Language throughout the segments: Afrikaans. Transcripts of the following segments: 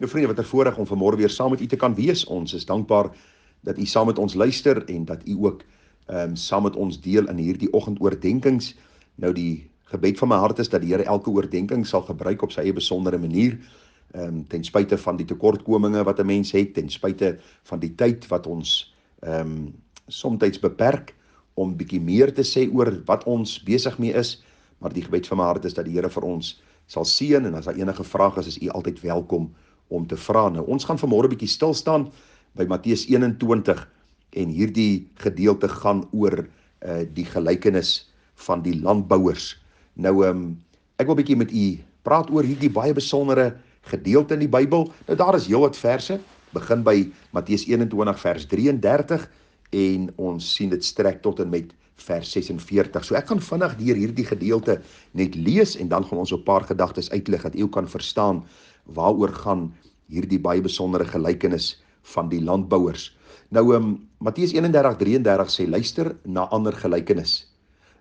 Nou vriende, wat 'n voorreg om vanmôre weer saam met u te kan wees. Ons is dankbaar dat u saam met ons luister en dat u ook saam met ons deel in hierdie oggendoordenkings. Nou die gebed van my hart is dat die Here elke oordenking sal gebruik op sy eie besondere manier, ten spyte van die tekortkominge wat 'n mens het, ten spyte van die tyd wat ons somtyds beperk om bietjie meer te sê oor wat ons besig mee is, maar die gebed van my hart is dat die Here vir ons sal seën, en as daar enige vrae is u altyd welkom om te vra. Nou, ons gaan vanmôre bietjie stil staan by Matteus 21 en hierdie gedeelte gaan oor die gelykenis van die landbouers. Nou, ek wil bietjie met u praat oor hierdie baie besondere gedeelte in die Bybel. Nou, daar is heelwat verse, begin by Matteus 21 vers 33 en ons sien dit strek tot en met vers 46. So ek gaan vinnig deur hierdie gedeelte net lees en dan gaan ons 'n paar gedagtes uitlig dat u kan verstaan waaroor gaan hierdie baie besondere gelykenis van die landbouers. Nou, Matteus 31:33 sê, luister na ander gelykenis.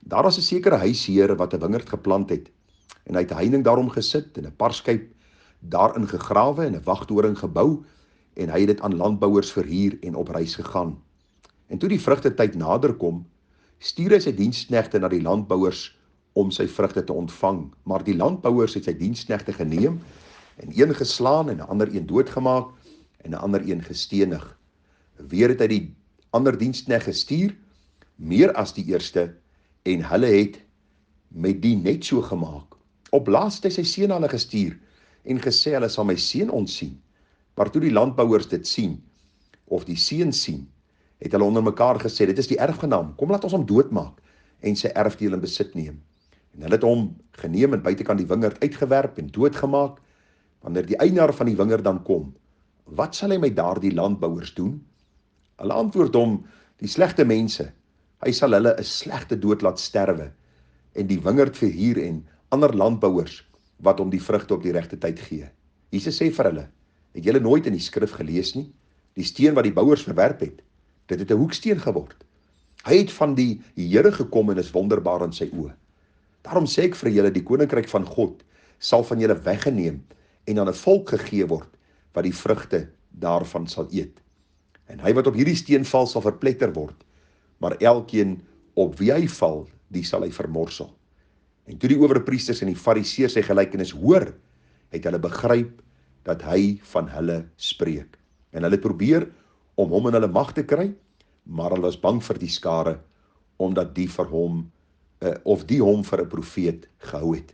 Daar was 'n sekere huisheer wat 'n wingerd geplant het en hy het 'n heining daarom gesit en 'n parskyp daarin gegrawe en 'n wagtoring gebou en hy het dit aan landbouers verhuur en op reis gegaan. En toe die vrugtetyd nader kom, stuur hy sy diensknegte na die landbouers om sy vrugte te ontvang. Maar die landbouers het sy diensknegte geneem en een geslaan en 'n ander een doodgemaak en 'n ander een gestenig. Weer het hy die ander diensknegt gestuur, meer as die eerste, en hulle het met die net so gemaak. Op laas het hy sy seun hulle gestuur en gesê, hulle sal my seun ontsien. Maar toe die landbouers dit sien, of die seun sien, het hulle onder mekaar gesê, dit is die erfgenaam, kom laat ons hom doodmaak en sy erfdeel in besit neem. En hulle het hom geneem en buitekant die wingerd uitgewerp en doodgemaak. Wanneer die eienaar van die wingerd dan kom, wat sal hy met daardie landbouers doen? Hulle antwoord hom, die slegte mense, hy sal hulle 'n slegte dood laat sterwe en die wingerd verhuur en ander landbouers wat hom die vrugte op die regte tyd gee. Jesus sê vir hulle, het julle nooit in die skrif gelees nie? Die steen wat die bouers verwerp het, dit het 'n hoeksteen geword. Hy het van die Here gekom en is wonderbaar in sy oë. Daarom sê ek vir julle, die koninkryk van God sal van julle weggeneem en aan 'n volk gegee word wat die vrugte daarvan sal eet. En hy wat op hierdie steen val sal verpletter word, maar elkeen op wie hy val, die sal hy vermorsel. En toe die owerpriesters en die fariseërs sy gelykenis hoor, het hulle begryp dat hy van hulle spreek. En hulle het probeer om hom in hulle mag te kry, maar hulle was bang vir die skare, omdat die vir hom die hom vir 'n profeet gehou het.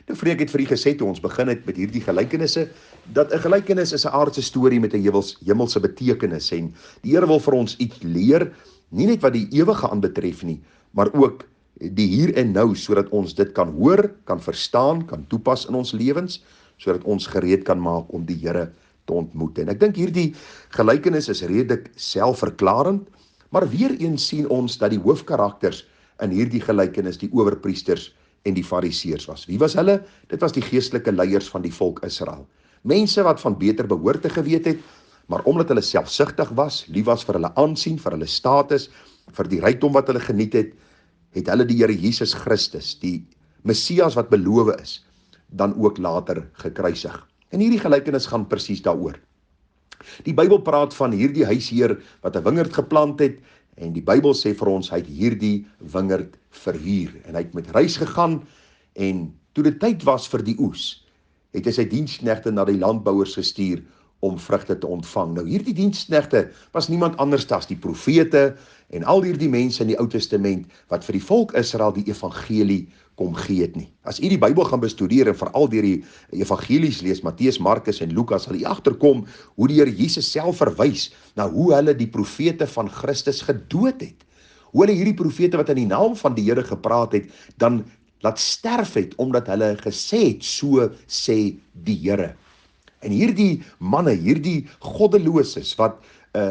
Nou vriend, ek het vir u gesê toe ons begin het met hierdie gelykenisse, dat 'n gelykenis is 'n aardse storie met 'n hemelse betekenis, en die Here wil vir ons iets leer, nie net wat die ewige aanbetref nie, maar ook die hier en nou, sodat ons dit kan hoor, kan verstaan, kan toepas in ons lewens, sodat ons gereed kan maak om die Here te ontmoet. En ek dink hierdie gelykenis is redelik selfverklarend, maar weer eens sien ons dat die hoofkarakters in hierdie gelykenis die owerpriesters en die fariseërs was. Wie was hulle? Dit was die geestelike leiers van die volk Israel. Mense wat van beter behoorte geweet het, maar omdat hulle selfsugtig was, lief was vir hulle aansien, vir hulle status, vir die rykdom wat hulle geniet het, het hulle die Here Jesus Christus, die Messias wat beloof is, dan ook later gekruisig. En hierdie gelykenis gaan presies daaroor. Die Bybel praat van hierdie huisheer wat 'n wingerd geplant het, en die Bybel sê vir ons, hy het hierdie wingerd verhuur, en hy het met reis gegaan, en toe dit tyd was vir die oes, het hy sy diensknegte na die landbouers gestuur om vrugte te ontvang. Nou hierdie diensknegte was niemand anders as die profete en al hierdie mense in die Ou Testament wat vir die volk Israel die evangelie kom gee het nie. As u die Bybel gaan bestudeer en veral deur die evangelies lees, Matteus, Markus en Lukas, sal u agterkom hoe die Here Jesus self verwys na hoe hulle die profete van Christus gedood het. Hoe hulle hierdie profete wat in die naam van die Here gepraat het, dan laat sterf het, omdat hulle gesê het, so sê die Here. En hierdie manne, hierdie goddeloses wat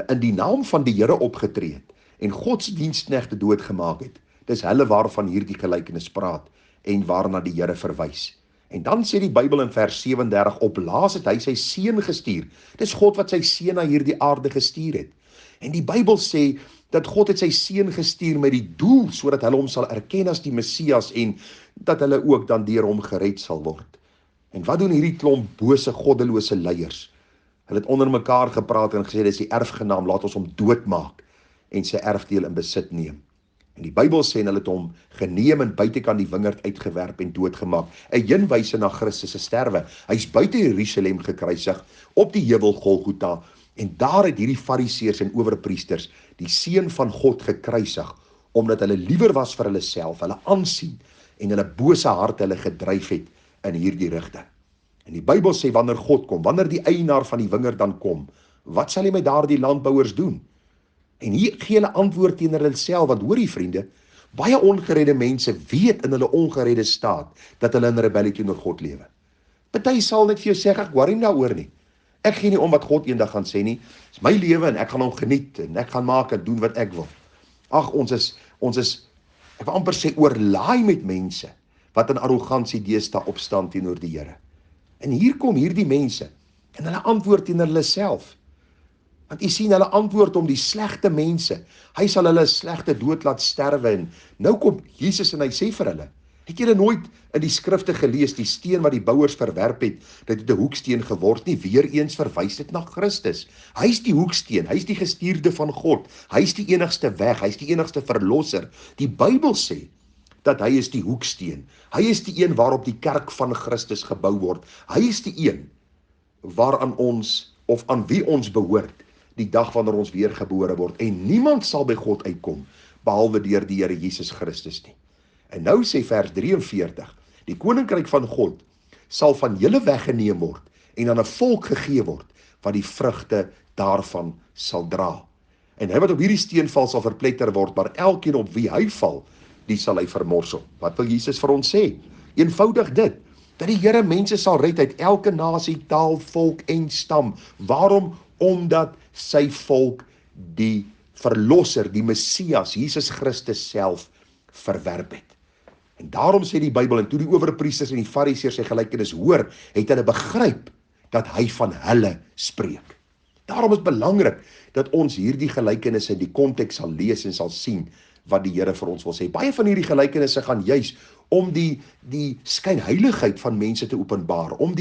in die naam van die Here opgetree het en godsdienstknegte doodgemaak het, dis hulle waarvan hierdie gelykenis praat en waarna die Here verwys. En dan sê die Bybel in vers 37, op laas het hy sy seun gestuur. Dis God wat sy seun na hierdie aarde gestuur het. En die Bybel sê dat God het sy seun gestuur met die doel sodat hulle hom sal erken as die Messias en dat hulle ook dan deur hom gered sal word. En wat doen hierdie klomp bose goddelose leiers? Hulle het onder mekaar gepraat en gesê, dis die erfgenaam, laat ons hom doodmaak en sy erfdeel in besit neem. En die Bybel sê, hulle het hom geneem en buitekant die wingerd uitgewerp en doodgemaak. 'n heenwyse na Christus se sterwe. Hy's buite Jerusalem gekruisig op die heuwel Golgotha, en daar het hierdie fariseërs en owerpriesters die seun van God gekruisig, omdat hulle liewer was vir hulle self, hulle aansien en hulle bose harte hulle gedryf het in hierdie rigting. En die Bybel sê, wanneer God kom, wanneer die eienaar van die wingerd dan kom, wat sal hy met daardie landbouers doen? En hier gee hulle antwoord teenoor hulle self, want hoor die vriende, baie ongeredde mense weet in hulle ongeredde staat, dat hulle in rebellie teenoor God lewe. Party sal net vir jou sê, ek worry nie daaroor nie. Ek gee nie om wat God eendag gaan sê nie. Dis my lewe en ek gaan hom geniet en ek gaan maak en doen wat ek wil. Ag, ons is, ek wil amper sê, oorlaai met mense wat in arrogansie deesdae opstaan teenoor die Here. En hier kom hierdie mense en hulle antwoord teenoor hulle self. Want u sien, hulle antwoord om die slegte mense. Hy sal hulle slegte dood laat sterwe. En nou kom Jesus en hy sê vir hulle, het julle nooit in die skrifte gelees, die steen wat die bouers verwerp het, dit het 'n hoeksteen geword nie, weer eens verwys dit na Christus. Hy's die hoeksteen, hy's die gestuurde van God, hy's die enigste weg, hy's die enigste verlosser. Die Bybel sê dat hy is die hoeksteen. Hy is die een waarop die kerk van Christus gebou word. Hy is die een waaraan ons, of aan wie ons behoort, die dag wanneer ons weer gebore word. En niemand sal by God uitkom, behalwe deur die Here Jesus Christus nie. En nou sê vers 43, die koninkryk van God sal van julle weggeneem word, en aan 'n volk gegee word, wat die vrugte daarvan sal dra. En hy wat op hierdie steen val, sal verpletter word, maar elkeen op wie hy val, die sal hy vermorsel. Wat wil Jesus vir ons sê? Eenvoudig dit, dat die Here mense sal red uit elke nasie, taal, volk en stam. Waarom? Omdat sy volk die verlosser, die Messias, Jesus Christus self, verwerp het. En daarom sê die Bybel, en toe die owerpriesters en die fariseërs sy gelykenis hoor, het hulle begryp dat hy van hulle spreek. Daarom is belangrik dat ons hierdie gelykenisse in die konteks sal lees en sal sien wat die Here vir ons wil sê. Baie van hierdie gelykenisse gaan juis om die skynheiligheid van mense te openbaar, om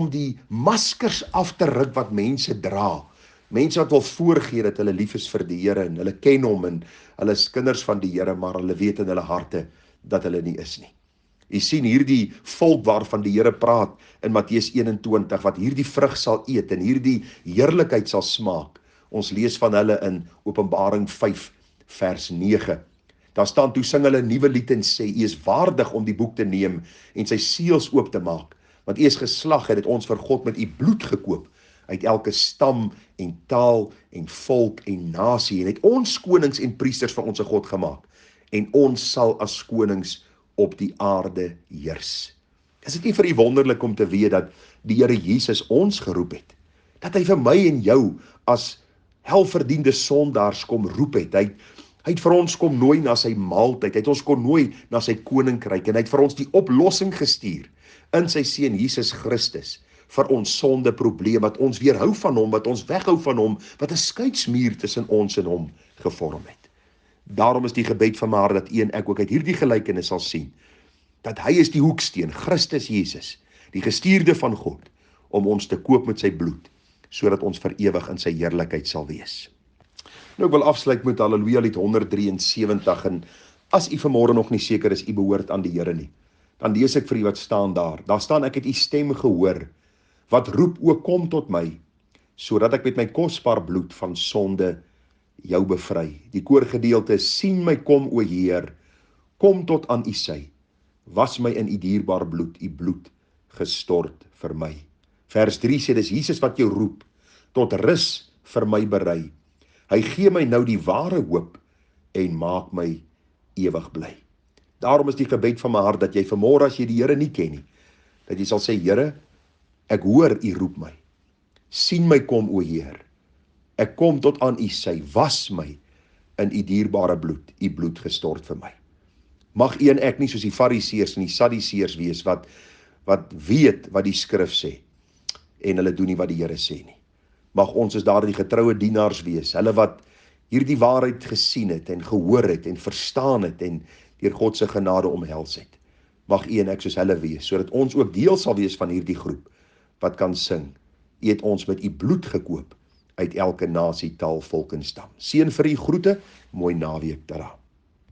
die maskers af te ruk wat mense dra. Mense wat wil voorgee dat hulle lief is vir die Here en hulle ken hom en hulle is kinders van die Here, maar hulle weet in hulle harte dat hulle nie is nie. Jy sien hierdie volk waarvan die Here praat in Matteus 21, wat hierdie vrug sal eet en hierdie heerlikheid sal smaak. Ons lees van hulle in Openbaring 5 vers 9. Daar staan, toe sing hulle 'n nuwe lied en sê, U is waardig om die boek te neem en sy seels oop te maak, want U is geslag en het ons vir God met U bloed gekoop, uit elke stam en taal en volk en nasie, en het ons konings en priesters vir ons God gemaak, en ons sal as konings op die aarde heers. Is dit nie vir u wonderlik om te weet dat die Here Jesus ons geroep het? Dat hy vir my en jou as helverdiende sondaars kom roep het. Hy het vir ons kom nooi na sy maaltyd, hy het ons kom nooi na sy koninkryk, en hy het vir ons die oplossing gestuur in sy seun Jesus Christus vir ons sonde probleem, wat ons weerhou van hom, wat ons weghou van hom, wat 'n skeidsmuur tussen ons en hom gevorm het. Daarom is die gebed van my hart dat u en ek ook uit hierdie gelykenis sal sien, dat hy is die hoeksteen, Christus Jesus, die gestuurde van God, om ons te koop met sy bloed, sodat ons vir ewig in sy heerlikheid sal wees. Nou, ek wil afsluit met Halleluja lied 173, en as u vanmôre nog nie seker is, u behoort aan die Here nie, dan lees ek vir u wat staan daar. Daar staan, ek het u stem gehoor, wat roep, o kom tot my, sodat ek met my kosbaar bloed van sonde jou bevry. Die koorgedeelte, sien my kom, o Heer, kom tot aan u sy, was my in u dierbaar bloed, u bloed gestort vir my. Vers 3 sê, dis Jesus wat jou roep, tot rus vir my berei. Hy gee my nou die ware hoop, en maak my ewig bly. Daarom is die gebed van my hart, dat jy vanmôre, as jy die Here nie ken nie, dat jy sal sê, Here, ek hoor u roep my, sien my kom, o Heer, ek kom tot aan u sy, was my in u dierbare bloed, u bloed gestort vir my. Mag u en ek nie soos die fariseërs en die sadduseërs wees, wat weet wat die skrif sê, en hulle doen nie wat die Here sê nie. Mag ons as daar die getroue dienaars wees, hulle wat hierdie waarheid gesien het, en gehoor het, en verstaan het, en deur God se genade omhels het. Mag u en ek soos hulle wees, sodat ons ook deel sal wees van hierdie groep, wat kan sing, U het ons met U bloed gekoop uit elke nasie, taal, volk en stam. Seën vir U, groete, mooi naweek daarna.